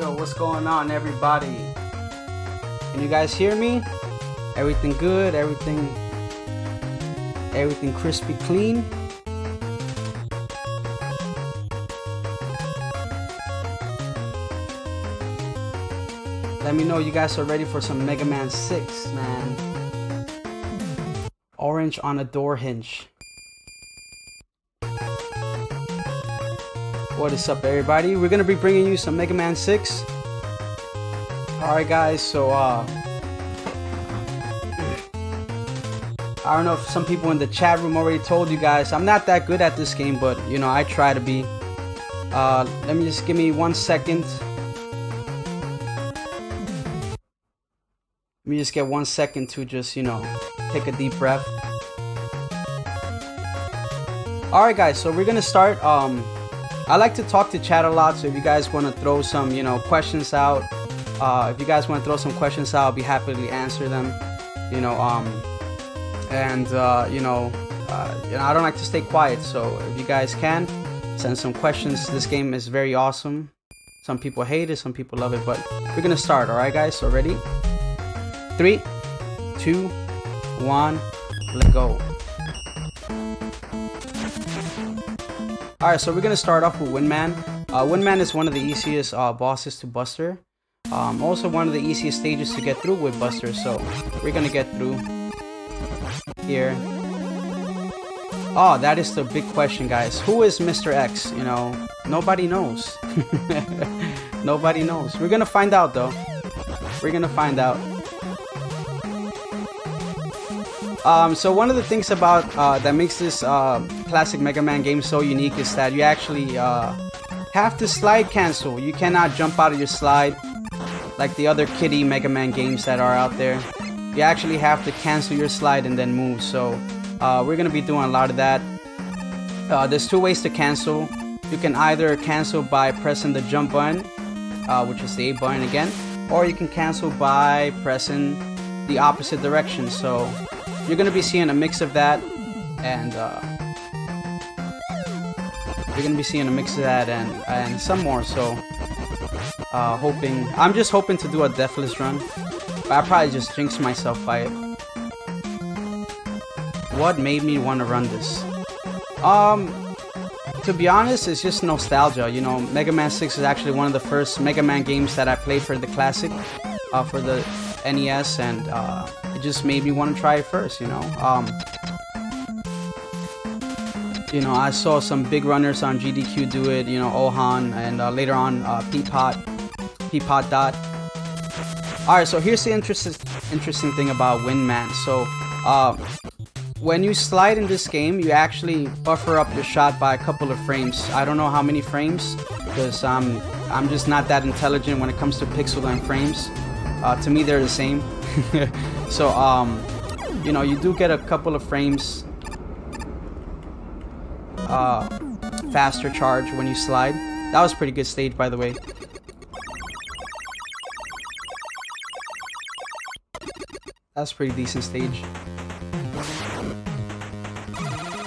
Yo, what's going on, everybody? Can you guys hear me? Everything good? Everything crispy clean? Let me know you guys are ready for some Mega Man 6, man. Orange on a door hinge. What is up, everybody? We're gonna be bringing you some Mega Man 6. Alright guys, so I don't know if some people in the chat room already told you guys I'm not that good at this game, but you know, I try to be. Let me just give me 1 second. Let me just get 1 second to just, you know, take a deep breath. Alright guys, so we're gonna start. I like to talk to chat a lot, so if you guys want to throw some, you know, questions out, if you guys want to throw some questions out, I'll be happy to answer them, you know, you know, I don't like to stay quiet, so if you guys can, send some questions. This game is very awesome. Some people hate it, some people love it, but we're gonna start, alright guys, so ready? 3, 2, 1, let's go. Alright, so we're gonna start off with Windman. Windman is one of the easiest bosses to Buster. Also one of the easiest stages to get through with Buster, so we're gonna get through here. Oh, that is the big question, guys. Who is Mr. X? You know, nobody knows. Nobody knows. We're gonna find out, though. We're gonna find out. So one of the things about that makes this classic Mega Man game so unique is that you actually have to slide cancel. You cannot jump out of your slide like the other kiddie Mega Man games that are out there. You actually have to cancel your slide and then move. So we're gonna be doing a lot of that. There's 2 ways to cancel. You can either cancel by pressing the jump button, which is the A button again, or you can cancel by pressing the opposite direction. So you're gonna be seeing a mix of that, and and some more. So I'm just hoping to do a deathless run, but I probably just jinxed myself by it. What made me want to run this? To be honest, it's just nostalgia. You know, Mega Man 6 is actually one of the first Mega Man games that I played for the classic, for the NES, and it just made me want to try it first, you know. You know, I saw some big runners on GDQ do it, you know, Ohan, and later on Peapod Dot. Alright, so here's the interesting thing about Windman. So when you slide in this game, you actually buffer up your shot by a couple of frames. I don't know how many frames, because I'm just not that intelligent when it comes to pixel and frames. To me, they're the same. So you know, you do get a couple of frames faster charge when you slide. That was a pretty good stage, by the way. That's a pretty decent stage.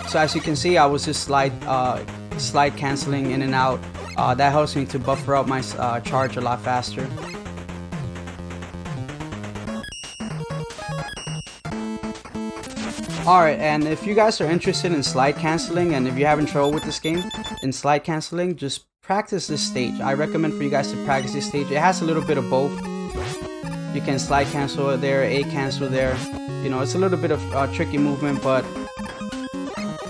So as you can see, I was just slide canceling in and out. That helps me to buffer up my charge a lot faster. Alright, and if you guys are interested in slide canceling, and if you're having trouble with this game in slide canceling, just practice this stage. I recommend for you guys to practice this stage. It has a little bit of both. You can slide cancel there, A cancel there, You know, it's a little bit of tricky movement, but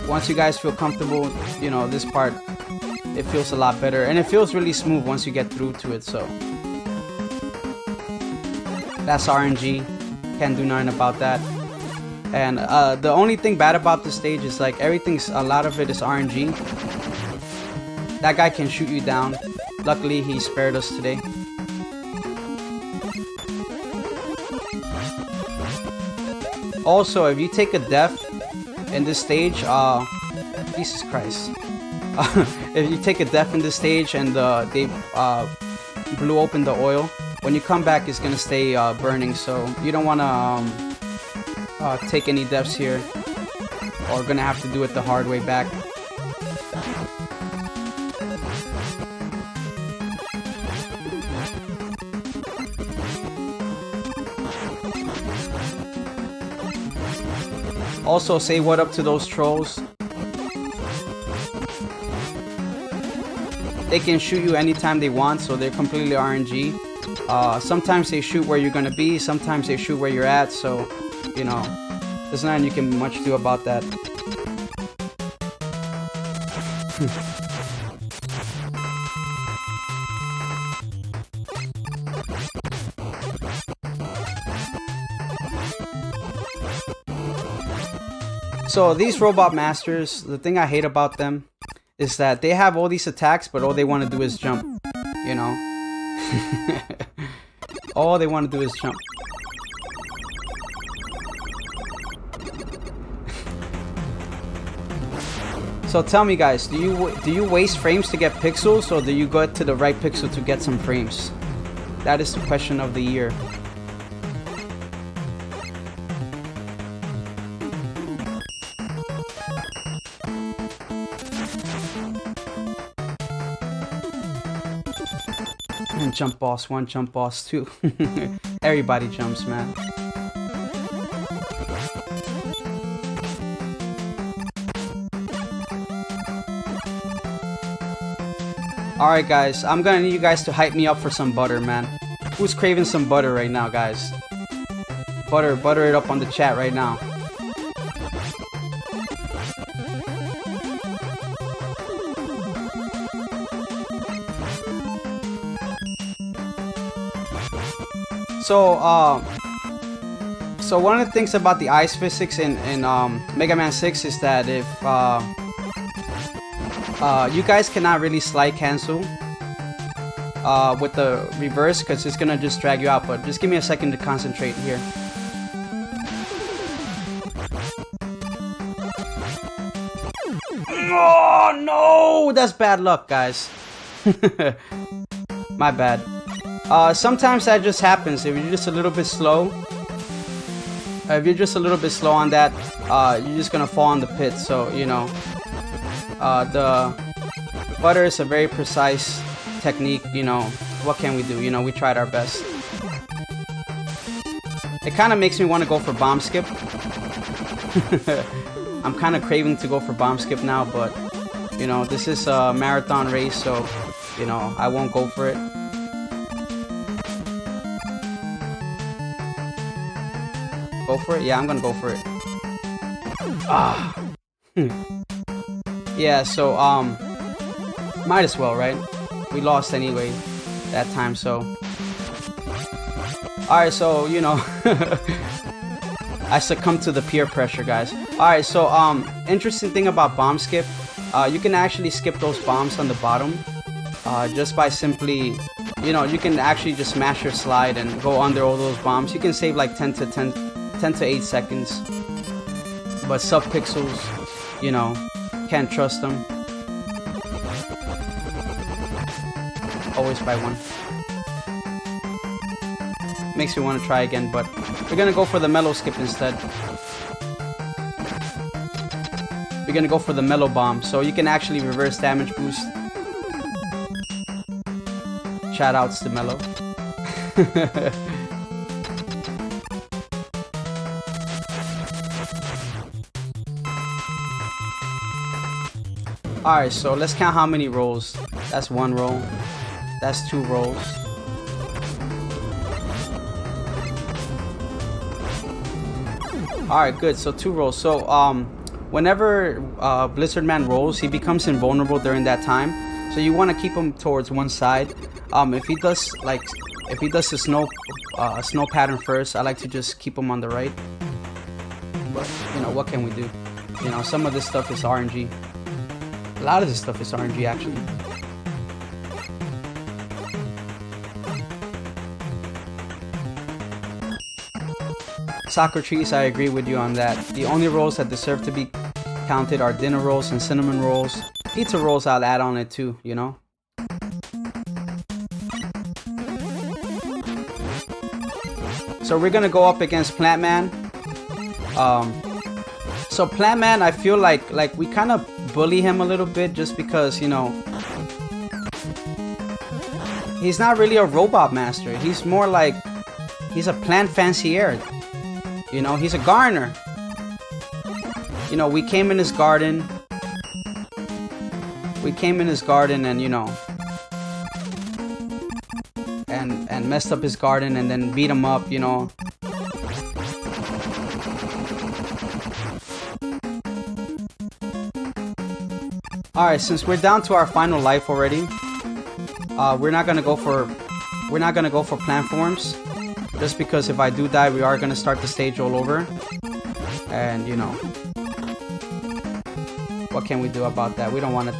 once you guys feel comfortable, you know, this part, it feels a lot better, and it feels really smooth once you get through to it. So that's RNG, can't do nothing about that. And the only thing bad about this stage is like a lot of it is RNG. That guy can shoot you down. Luckily he spared us today. Also, if you take a death in this stage, Jesus Christ. If you take a death in this stage and they blew open the oil, when you come back it's gonna stay burning, so you don't wanna take any deaths here, or gonna have to do it the hard way back. Also, say what up to those trolls. They can shoot you anytime they want, so they're completely RNG. Sometimes they shoot where you're gonna be, sometimes they shoot where you're at, so, you know, there's nothing you can much do about that. So these robot masters, the thing I hate about them is that they have all these attacks, but all they want to do is jump, you know. All they want to do is jump. So tell me guys, do you waste frames to get pixels, or do you go to the right pixel to get some frames? That is the question of the year. And jump boss 1, jump boss 2. Everybody jumps, man. Alright guys, I'm gonna need you guys to hype me up for some butter, man. Who's craving some butter right now, guys? Butter it up on the chat right now. So one of the things about the ice physics in Mega Man 6 is that if you guys cannot really slide cancel with the reverse, because it's gonna just drag you out. But just give me a second to concentrate here. Oh no, that's bad luck, guys. My bad. Sometimes that just happens if you're just a little bit slow. If you're just a little bit slow on that, you're just gonna fall in the pit. So, you know, the butter is a very precise technique. You know, what can we do? You know, we tried our best. It kind of makes me want to go for bomb skip. I'm kind of craving to go for bomb skip now, but, you know, this is a marathon race, so, you know, I won't go for it. Go for it? Yeah, I'm gonna go for it. Ah. Yeah, so, might as well, right? We lost anyway that time, so. Alright, so, you know, I succumbed to the peer pressure, guys. Alright, so, interesting thing about bomb skip, you can actually skip those bombs on the bottom, just by simply, you know, you can actually just smash your slide and go under all those bombs. You can save like 10 to 8 seconds, but sub-pixels, you know, can't trust them. Always by one. Makes me want to try again, but we're gonna go for the mellow skip instead. We're gonna go for the mellow bomb, so you can actually reverse damage boost. Shout outs to Mellow. Alright, so let's count how many rolls. That's 1 roll. That's 2 rolls. Alright, good. So 2 rolls. So whenever Blizzard Man rolls, he becomes invulnerable during that time. So you want to keep him towards one side. If he does the snow pattern first, I like to just keep him on the right. But you know, what can we do? You know, some of this stuff is RNG. A lot of this stuff is RNG actually. Socrates, I agree with you on that. The only rolls that deserve to be counted are dinner rolls and cinnamon rolls. Pizza rolls, I'll add on it too, you know? So we're gonna go up against Plant Man. So Plant Man, I feel like we kind of bully him a little bit just because, you know, he's not really a robot master. He's more like, he's a plant fancier. You know, he's a gardener. You know, we came in his garden. And, you know, and messed up his garden and then beat him up, you know. Alright, since we're down to our final life already, we're not gonna go for plant forms. Just because if I do die, we are gonna start the stage all over. And you know, what can we do about that? We don't want to.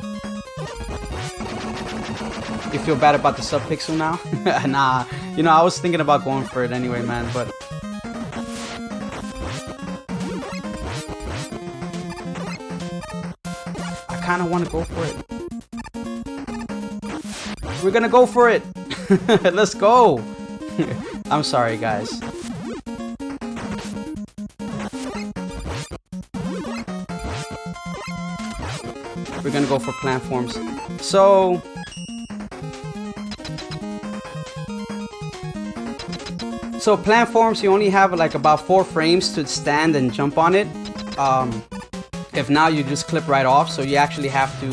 You feel bad about the sub-pixel now? Nah, you know, I was thinking about going for it anyway, man, but I kind of want to go for it. We're gonna go for it. Let's go. I'm sorry, guys. We're gonna go for plant forms. So plant forms, you only have like about 4 frames to stand and jump on it. If not, you just clip right off. So you actually have to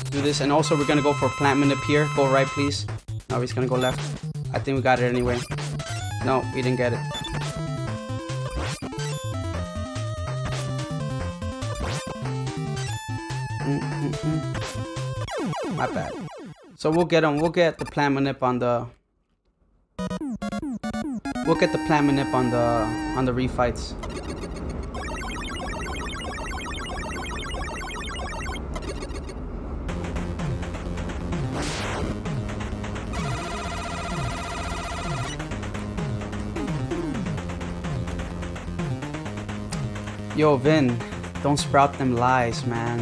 do this. And also, we're gonna go for plant manip here. Go right, please. No, he's gonna go left. I think we got it anyway. No, we didn't get it. My bad. So we'll get him. We'll get the plant manip on the. We'll get the plant manip on the refights. Yo, Vin, don't sprout them lies, man.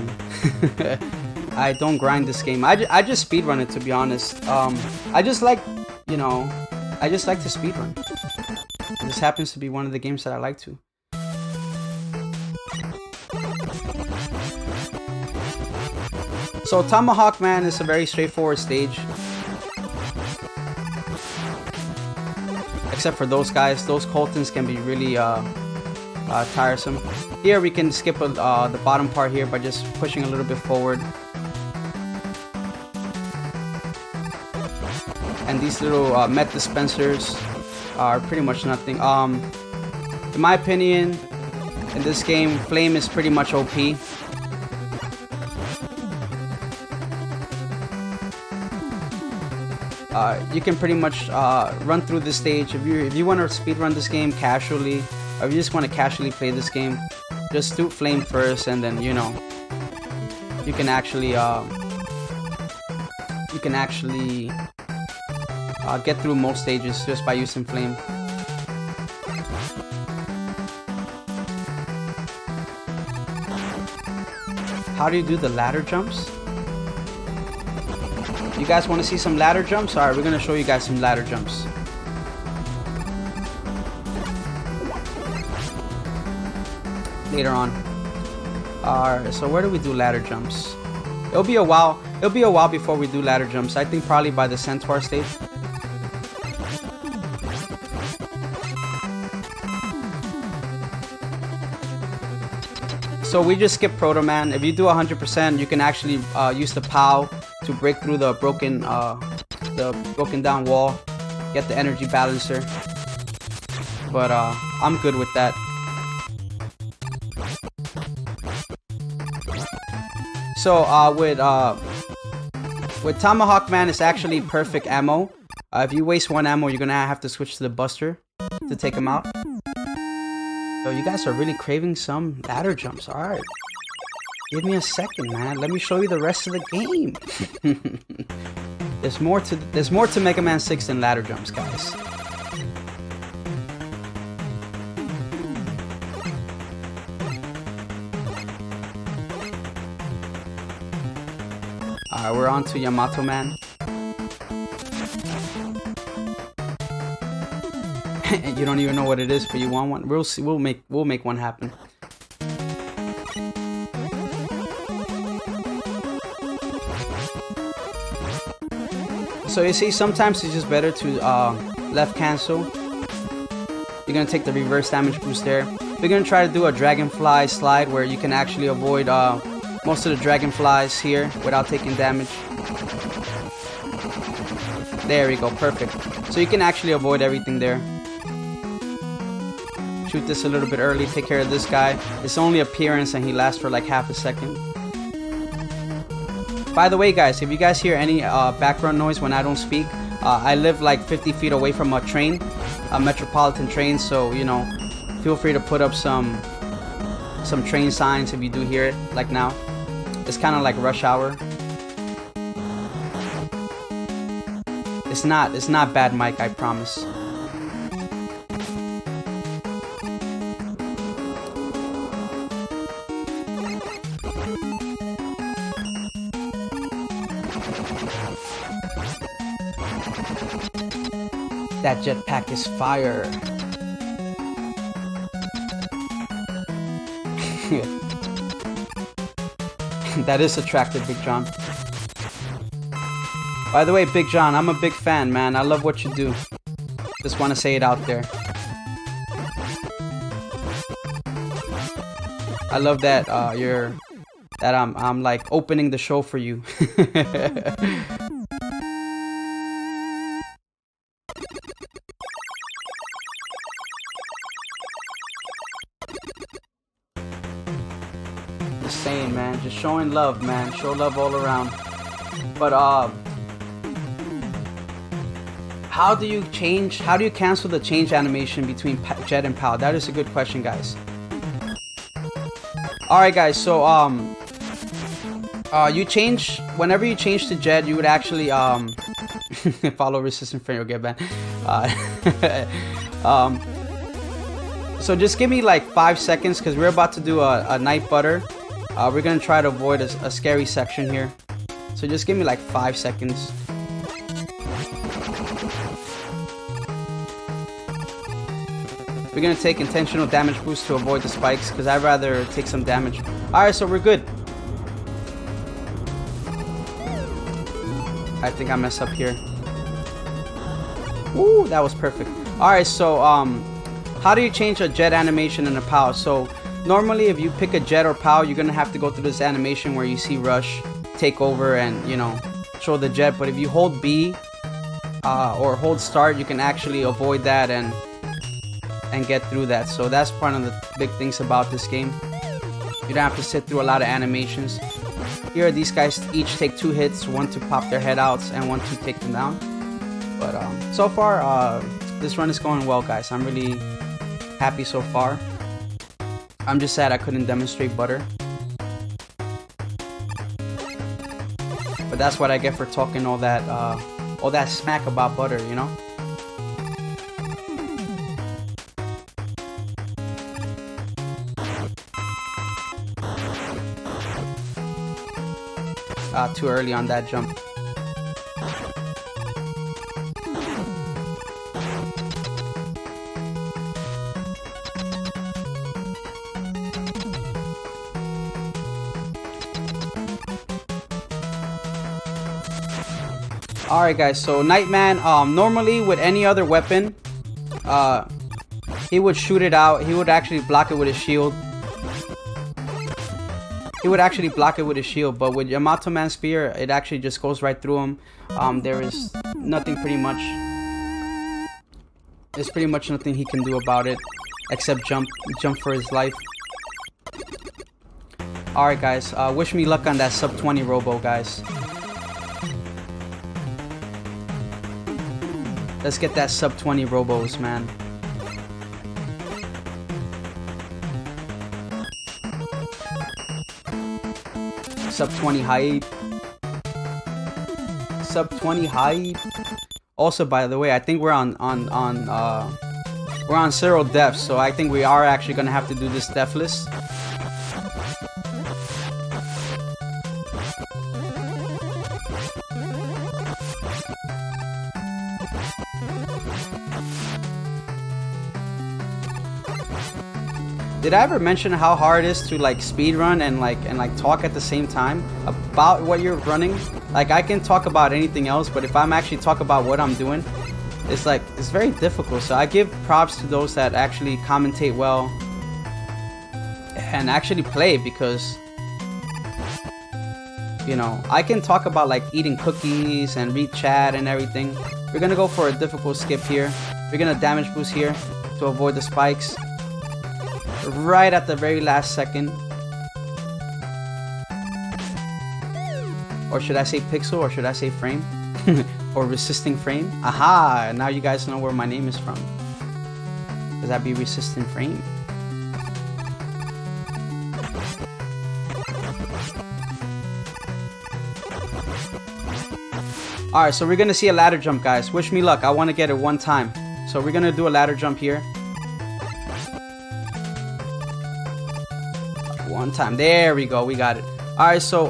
I don't grind this game. I just speedrun it, to be honest. I just like, you know, I just like to speedrun. This happens to be one of the games that I like to. So Tomahawk Man is a very straightforward stage. Except for those guys. Those Coltons can be really tiresome. Here we can skip the bottom part here by just pushing a little bit forward. And these little met dispensers are pretty much nothing. In my opinion, in this game, Flame is pretty much OP. You can pretty much run through this stage. If you want to speedrun this game casually, or if you just want to casually play this game, just do Flame first, and then, you know, you can actually get through most stages just by using Flame. How do you do the ladder jumps? You guys want to see some ladder jumps? Alright, we're going to show you guys some ladder jumps. Later on. Alright, so where do we do ladder jumps? It'll be a while before we do ladder jumps. I think probably by the Centaur stage. So we just skip Proto Man. If you do 100%, you can actually use the POW to break through the broken down wall, get the energy balancer. But I'm good with that. So with Tomahawk Man, it's actually perfect ammo. If you waste one ammo, you're gonna have to switch to the Buster to take him out. So you guys are really craving some ladder jumps. All right, give me a second, man. Let me show you the rest of the game. There's more to Mega Man 6 than ladder jumps, guys. Alright, we're on to Yamato Man. You don't even know what it is, but you want one. We'll see. We'll make one happen. So you see, sometimes it's just better to left cancel. You're gonna take the reverse damage boost there. We're gonna try to do a dragonfly slide where you can actually avoid most of the dragonflies here without taking damage. There we go, perfect. So you can actually avoid everything there. Shoot this a little bit early, take care of this guy. It's only appearance and he lasts for like half a second. By the way, guys, if you guys hear any background noise when I don't speak, I live like 50 feet away from a train, a metropolitan train, so you know, feel free to put up some train signs if you do hear it, like now. It's kind of like rush hour. It's not bad, Mike, I promise. That jetpack is fire. That is attractive, Big John. By the way, Big John, I'm a big fan, man. I love what you do. Just want to say it out there. I love that I'm like opening the show for you. Just saying, man. Just showing love, man. Show love all around. But how do you cancel the change animation between Jet and Pal? That is a good question, guys. Alright, guys, so whenever you change to Jet, you would actually follow Resistingframe or get banned. So just give me like 5 seconds because we're about to do a night butter. We're gonna try to avoid a scary section here. So just give me like 5 seconds. We're gonna take intentional damage boost to avoid the spikes because I'd rather take some damage. Alright, so we're good. I think I messed up here. Ooh, that was perfect. Alright, so how do you change a Jet animation and a POW? So normally if you pick a Jet or POW, you're gonna have to go through this animation where you see Rush take over and, you know, show the Jet. But if you hold B or hold start, you can actually avoid that and get through that. So that's one of the big things about this game. You don't have to sit through a lot of animations. Here these guys each take 2 hits, one to pop their head outs and one to take them down. But so far this run is going well, guys. I'm really happy so far. I'm just sad I couldn't demonstrate butter, but that's what I get for talking all that smack about butter, you know. Too early on that jump. Alright, guys, so Nightman, normally with any other weapon, he would shoot it out. He would actually block it with his shield. But with Yamato Man Spear, it actually just goes right through him. There is nothing there's pretty much nothing he can do about it except jump for his life. Alright guys, wish me luck on that sub 20 robo, guys. Let's get that sub 20 robos, man. Sub 20 hype. Sub 20 hype. Also, by the way, I think we're on 0 deaths, so I think we are actually gonna have to do this deathless. Did I ever mention how hard it is to like speedrun and like talk at the same time about what you're running? Like I can talk about anything else, but if I'm actually talk about what I'm doing, it's very difficult. So I give props to those that actually commentate well and actually play, because you know, I can talk about like eating cookies and read chat and everything. We're gonna go for a difficult skip here. We're gonna damage boost here to avoid the spikes. Right at the very last second. Or should I say pixel, or should I say frame? Or resisting frame? Aha! Now you guys know where my name is from. Does that be resisting frame? Alright, so we're gonna see a ladder jump, guys. Wish me luck. I want to get it one time. So we're gonna do a ladder jump here. One time. There we go. We got it. Alright, so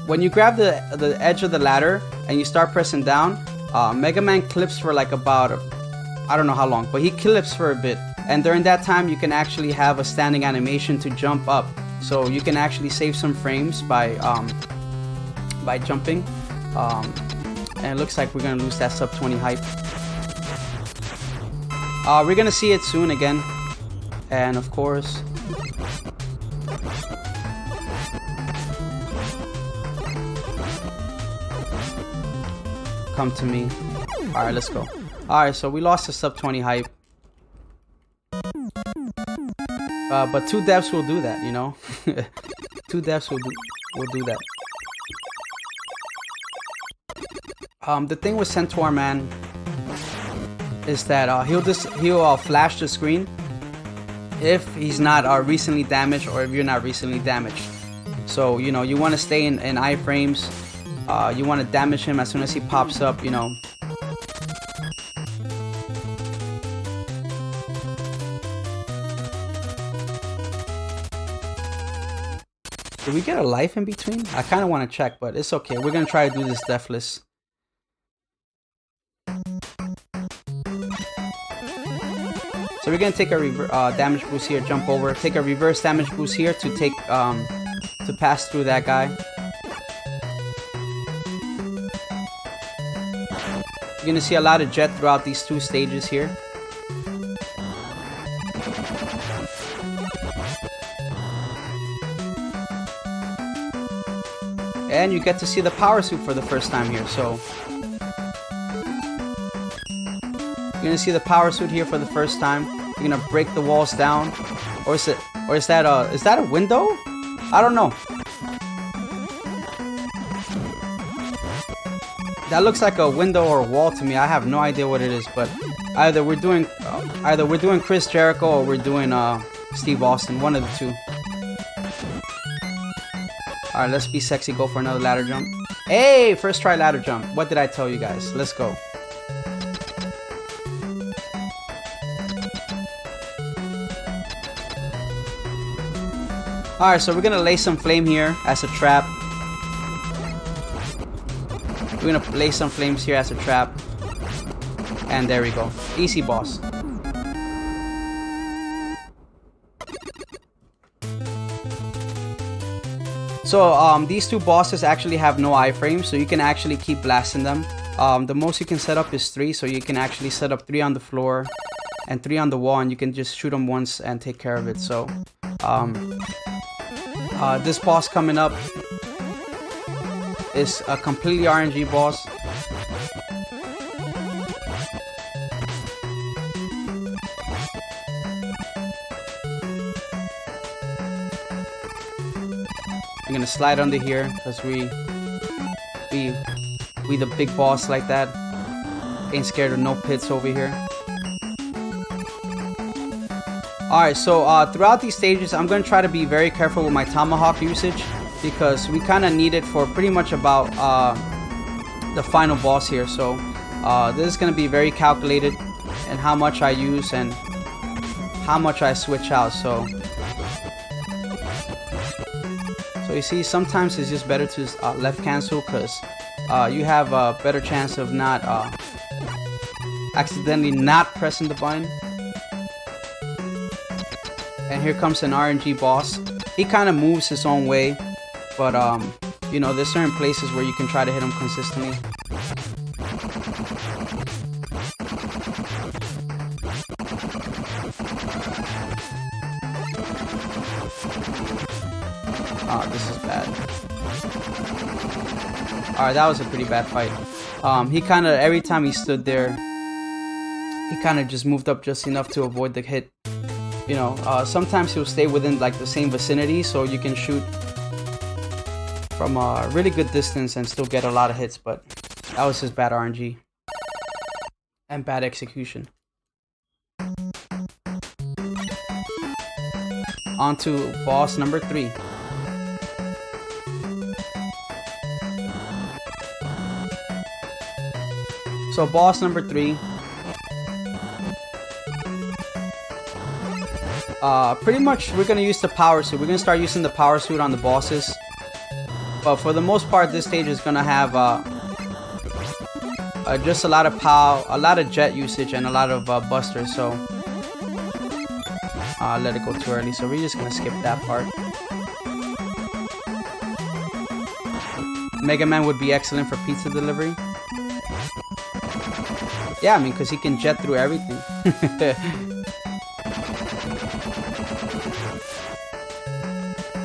when you grab the edge of the ladder and you start pressing down, Mega Man clips for like about I don't know how long, but he clips for a bit. And during that time, you can actually have a standing animation to jump up. So you can actually save some frames by jumping. And it looks like we're gonna lose that sub 20 hype. We're gonna see it soon again. And of course, come to me. Alright, let's go. Alright, so we lost the sub 20 hype. But 2 deaths will do that, you know? 2 deaths will do that. The thing with Centaur Man is that he'll flash the screen if he's not recently damaged, or if you're not recently damaged. So you know, you want to stay in iframes. You want to damage him as soon as he pops up, you know. Did we get a life in between? I kind of want to check, but it's okay. We're going to try to do this deathless. So we're going to take a damage boost here, jump over, take a reverse damage boost here to take to pass through that guy. You're going to see a lot of jet throughout these 2 stages here. And you get to see the power suit for the first time here, so you're gonna see the power suit here for the first time. You're gonna break the walls down, or is that a window? I don't know. That looks like a window or a wall to me. I have no idea what it is, but either we're doing Chris Jericho or we're doing Steve Austin, one of the two. Alright, let's be sexy, go for another ladder jump. Hey, first try ladder jump. What did I tell you guys? Let's go. Alright, so we're gonna lay some flame here as a trap. We're gonna lay some flames here as a trap. And there we go. Easy boss. So these 2 bosses actually have no iframes, so you can actually keep blasting them. The most you can set up is 3, so you can actually set up 3 on the floor and 3 on the wall, and you can just shoot them once and take care of it. So this boss coming up is a completely RNG boss. We're gonna slide under here because we the big boss like that. Ain't scared of no pits over here. Alright, so throughout these stages, I'm going to try to be very careful with my tomahawk usage because we kind of need it for pretty much about the final boss here. So this is going to be very calculated in how much I use and how much I switch out. So you see, sometimes it's just better to left cancel because you have a better chance of not accidentally not pressing the button. And here comes an RNG boss. He kind of moves his own way, but you know, there's certain places where you can try to hit him consistently. Oh, this is bad. Alright, that was a pretty bad fight. He kind of, every time he stood there, he kind of just moved up just enough to avoid the hit. You know, sometimes he'll stay within like the same vicinity, so you can shoot from a really good distance and still get a lot of hits, but that was just bad RNG and bad execution. On to boss number 3. So boss number 3. Pretty much we're gonna use the power suit. We're gonna start using the power suit on the bosses. But for the most part, this stage is gonna have just a lot of power, a lot of jet usage, and a lot of busters. So let it go too early. So we're just gonna skip that part. Mega Man would be excellent for pizza delivery. Yeah, I mean, because he can jet through everything.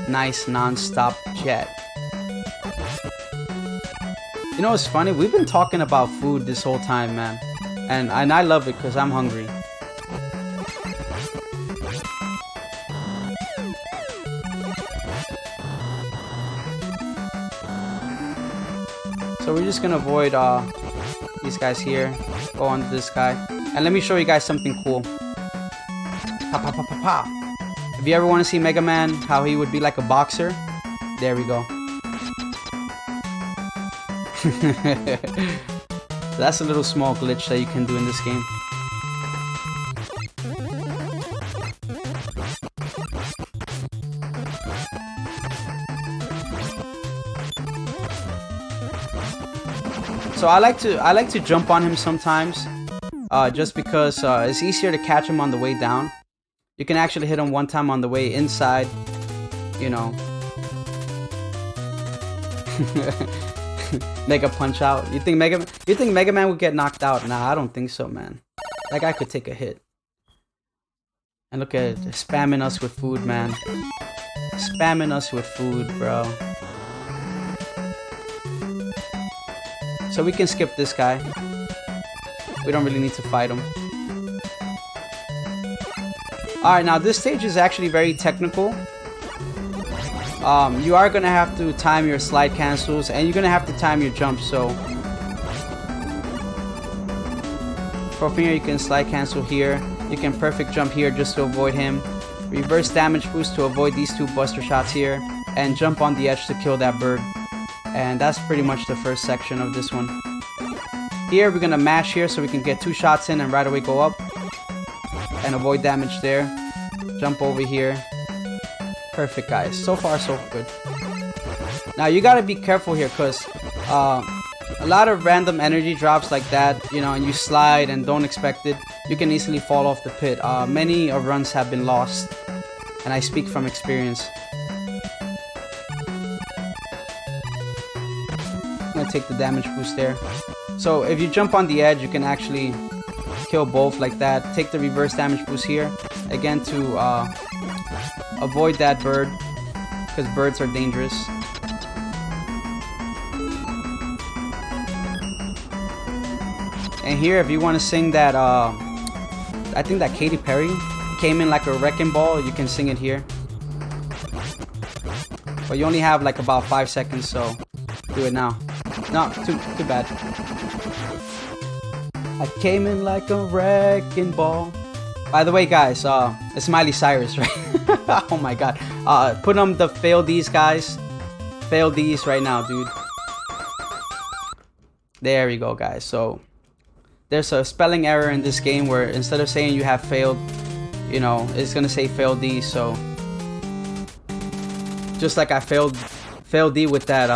Nice non-stop jet. You know what's funny? We've been talking about food this whole time, man. And I love it because I'm hungry. So we're just gonna avoid these guys here. Go on to this guy. And let me show you guys something cool. Pa pa pa pa pa. If you ever want to see Mega Man, how he would be like a boxer, there we go. That's a little small glitch that you can do in this game. So I like to jump on him sometimes, just because it's easier to catch him on the way down. You can actually hit him one time on the way inside, you know. Mega punch out. You think Mega Man would get knocked out? Nah, I don't think so, man. That guy could take a hit. And look at it, spamming us with food, man. Spamming us with food, bro. So we can skip this guy. We don't really need to fight him. Alright, now this stage is actually very technical. You are gonna have to time your slide cancels, and you're gonna have to time your jumps. So from here you can slide cancel here. You can perfect jump here just to avoid him. Reverse damage boost to avoid these 2 buster shots here, and jump on the edge to kill that bird. And that's pretty much the first section of this one. Here we're gonna mash here so we can get 2 shots in and right away go up and avoid damage there. Jump over here. Perfect, guys. So far so good. Now you gotta be careful here because a lot of random energy drops like that, you know, and you slide and don't expect it, you can easily fall off the pit. Many runs have been lost, and I speak from experience. I'm gonna take the damage boost there. So if you jump on the edge, you can actually kill both like that. Take the reverse damage boost here again to avoid that bird, because birds are dangerous. And here, if you want to sing that, I think that Katy Perry came in like a wrecking ball, you can sing it here. But But you only have like about 5 seconds, so do it now. No, too bad. I came in like a wrecking ball. By the way, guys, it's Miley Cyrus, right? Oh my god. Put on the fail these, guys. Fail these right now, dude. There we go, guys. So there's a spelling error in this game where instead of saying you have failed, you know, it's gonna say fail these. So just like I failed D with that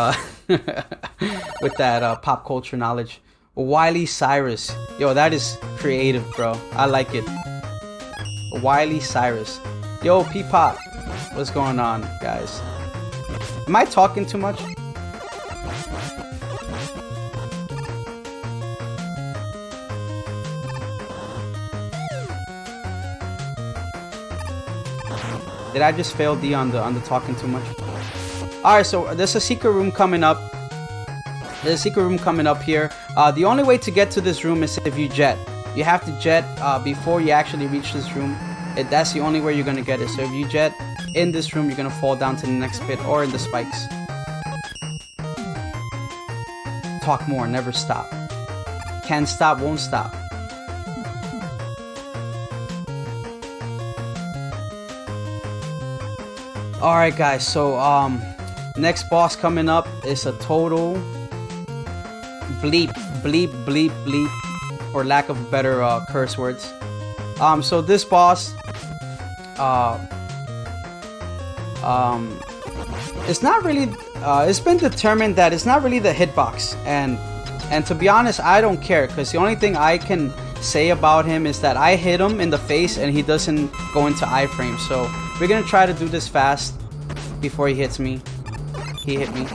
with that pop culture knowledge. Wiley Cyrus. Yo, that is creative, bro. I like it. Wiley Cyrus. Yo, P-Pop. What's going on, guys? Am I talking too much? Did I just fail D on the talking too much? Alright, so there's a secret room coming up. There's a secret room coming up here. The only way to get to this room is if you jet. You have to jet before you actually reach this room. That's the only way you're gonna get it. So if you jet in this room, you're gonna fall down to the next pit or in the spikes. Talk more, never stop. Can't stop, won't stop. Alright guys, so next boss coming up is a total bleep, for lack of better curse words. So this boss, it's not really, it's been determined that it's not really the hitbox, and to be honest, I don't care, because the only thing I can say about him is that I hit him in the face and he doesn't go into iframe. So we're gonna try to do this fast before he hits me. He hit me.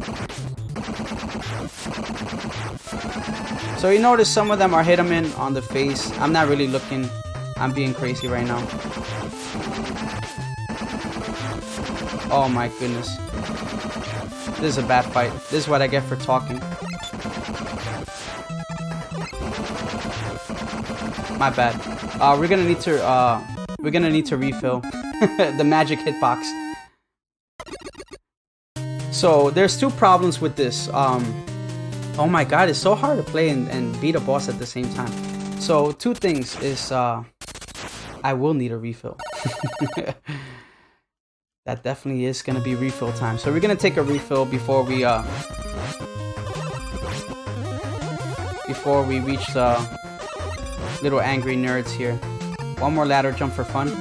So you notice some of them are hit him in on the face. I'm not really looking. I'm being crazy right now. Oh my goodness. This is a bad fight. This is what I get for talking. My bad. We're gonna need to refill the magic hitbox. So there's two problems with this. Oh my god, it's so hard to play and beat a boss at the same time. So two things is I will need a refill. That definitely is gonna be refill time. So we're gonna take a refill before we reach the little angry nerds here. One more ladder jump for fun.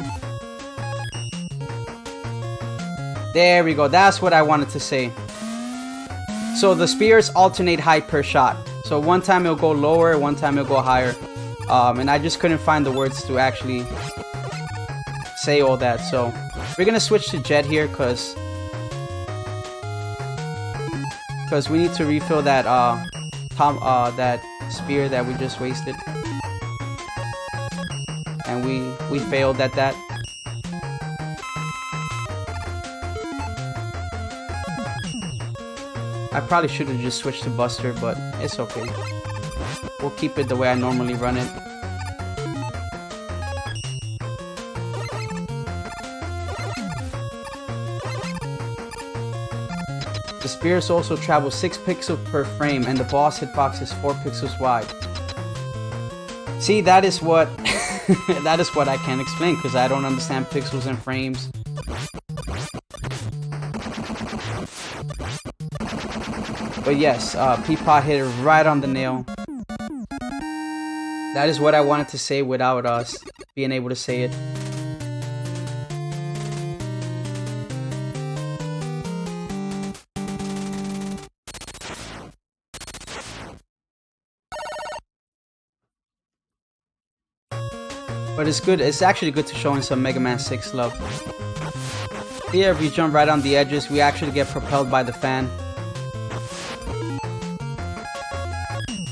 There we go. That's what I wanted to say. So the spears alternate height per shot. So one time it'll go lower, one time it'll go higher. And I just couldn't find the words to actually say all that. So we're gonna switch to jet here because we need to refill that that spear that we just wasted. And we failed at that. I probably should have just switched to Buster, but it's okay. We'll keep it the way I normally run it. The spears also travel 6 pixels per frame, and the boss hitbox is 4 pixels wide. See, that is what that is what I can't explain, because I don't understand pixels and frames. But yes, Peapod hit it right on the nail. That is what I wanted to say without us being able to say it. But it's good. It's actually good to show in some Mega Man 6 love. Here, if we jump right on the edges, we actually get propelled by the fan.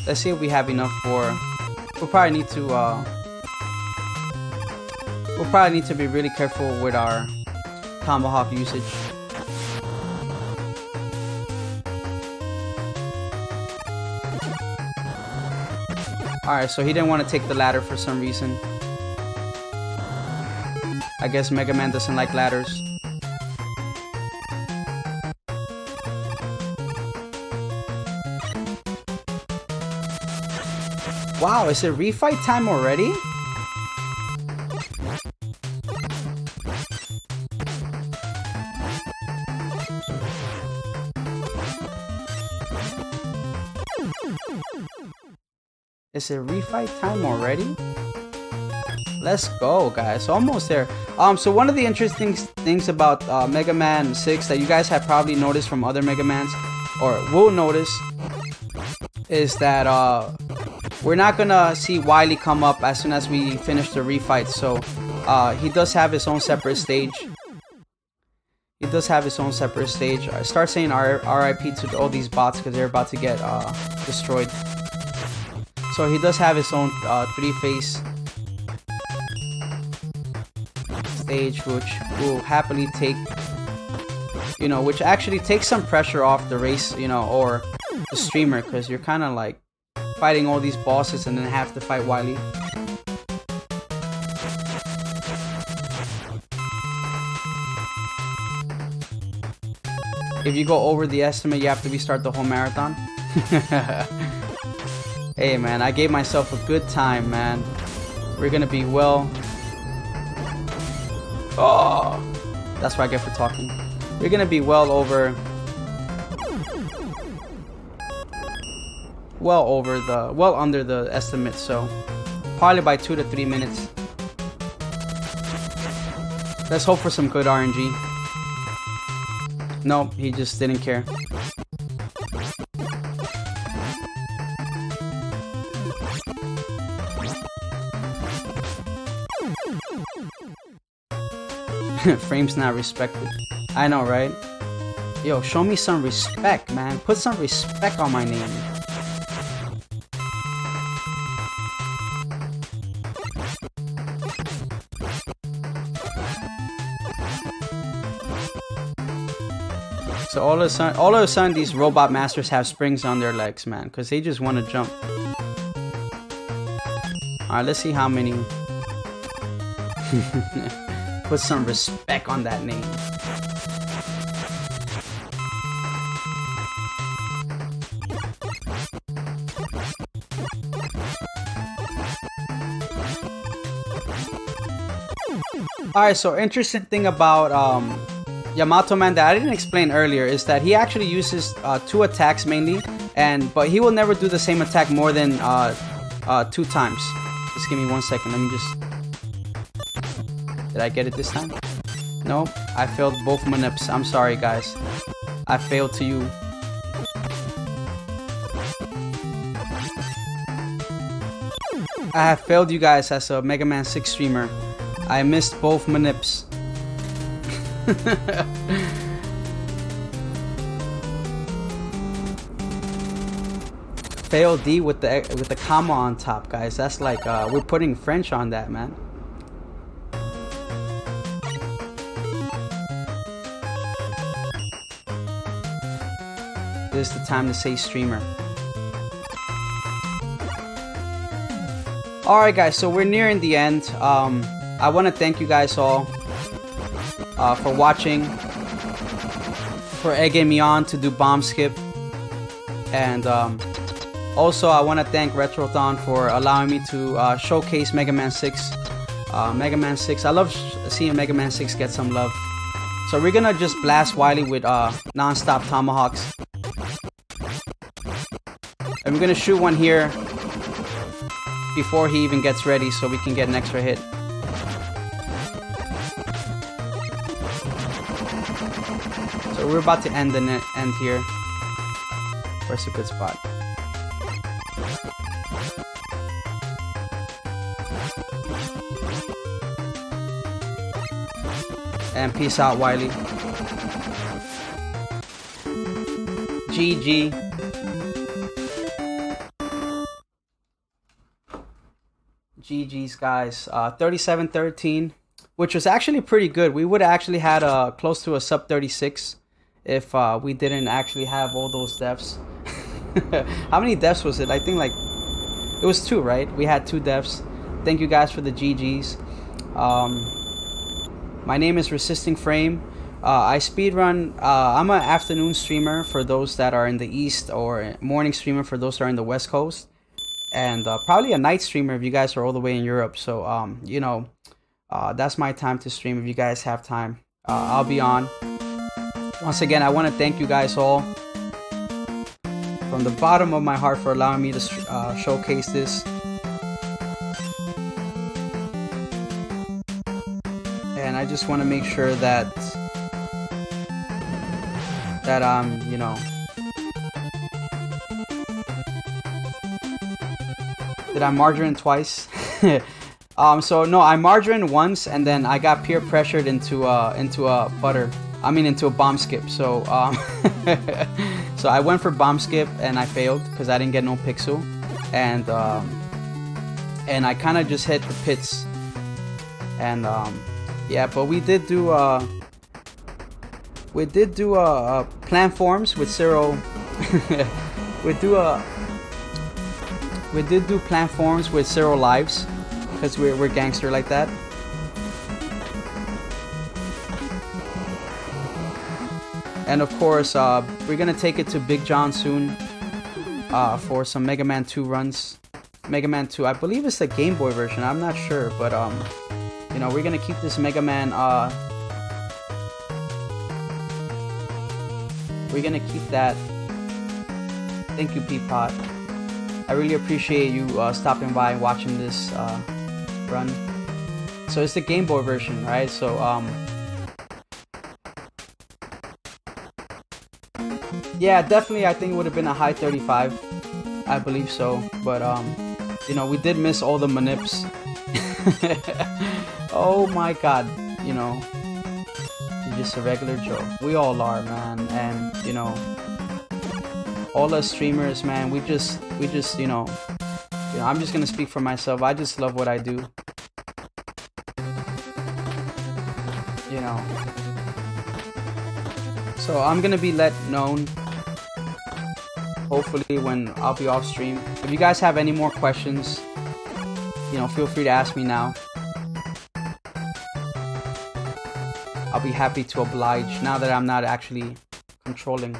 Let's see if we have enough for. We'll probably need to be really careful with our tomahawk usage. Alright, so he didn't want to take the ladder for some reason. I guess Mega Man doesn't like ladders. Wow, is it refight time already? Is it refight time already? Let's go, guys. Almost there. So one of the interesting things about Mega Man 6 that you guys have probably noticed from other Mega Mans, or will notice, is that we're not gonna see Wily come up as soon as we finish the refight. So he does have his own separate stage. He does have his own separate stage. I start saying RIP to all these bots because they're about to get destroyed. So he does have his own 3-phase stage, which will happily take, you know, which actually takes some pressure off the race, you know, or the streamer, because you're kind of like fighting all these bosses and then have to fight Wily. If you go over the estimate, you have to restart the whole marathon. Hey man, I gave myself a good time, man. We're gonna be well. Oh, that's what I get for talking. We're gonna be well under the estimate, so probably by 2 to 3 minutes. Let's hope for some good RNG. Nope, he just didn't care. Frame's not respected. I know, right? Yo, show me some respect, man. Put some respect on my name. So all of a sudden, these robot masters have springs on their legs, man, because they just want to jump. Alright, let's see how many. Put some respect on that name. Alright, so interesting thing about Yamato Man that I didn't explain earlier is that he actually uses 2 attacks mainly, but he will never do the same attack more than 2 times. Just give me 1 second. Let me just. Did I get it this time? No, I failed both manips. I'm sorry, guys. I failed to you. I have failed you guys as a Mega Man 6 streamer. I missed both manips. Fail D with the comma on top, guys. That's like we're putting French on that, man. This is the time to say streamer. Alright guys, so we're nearing the end. I want to thank you guys all for watching, for egging me on to do bomb skip, and also I want to thank Retrothon for allowing me to showcase Mega Man 6. Mega Man 6, I love seeing Mega Man 6 get some love. So we're gonna just blast Wily with non-stop tomahawks. And we're gonna shoot one here before he even gets ready so we can get an extra hit. So we're about to end here. Where's a good spot? And peace out, Wily. GG. GG's, guys. 37-13, which was actually pretty good. We would have actually had close to a sub 36 if we didn't actually have all those deaths. How many deaths was it? I think like it was 2, right? We had 2 deaths. Thank you guys for the GG's. My name is Resistingframe. I speedrun. I'm an afternoon streamer for those that are in the East, or morning streamer for those that are in the West Coast. and probably a night streamer if you guys are all the way in Europe. So you know, that's my time to stream. If you guys have time, I'll be on. Once again, I want to thank you guys all from the bottom of my heart for allowing me to showcase this. And I just want to make sure that you know, did I margarine twice? So no, I margarine once, and then I got peer pressured into a butter. I mean, into a bomb skip. So so I went for bomb skip and I failed because I didn't get no pixel, and I kind of just hit the pits, and yeah. But we did do plant forms with 0. We did do plant forms with 0 lives because we're gangster like that. And of course, we're gonna take it to Big John soon for some Mega Man 2 runs. Mega Man 2, I believe it's the Game Boy version. I'm not sure, but you know, we're gonna keep this Mega Man. We're gonna keep that. Thank you, Peapod. I really appreciate you stopping by and watching this run. So it's the Game Boy version, right? So yeah, definitely I think it would have been a high 35. I believe so. But you know, we did miss all the manips. Oh my god, you know, you're just a regular Joe. We all are, man. And you know, all us streamers, man, we just you know, I'm just gonna speak for myself. I just love what I do, you know. So I'm gonna be let known hopefully when I'll be off stream. If you guys have any more questions, you know, feel free to ask me now. I'll be happy to oblige now that I'm not actually controlling.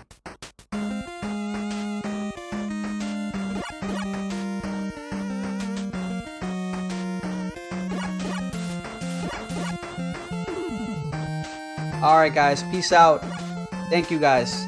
Alright guys, peace out. Thank you guys.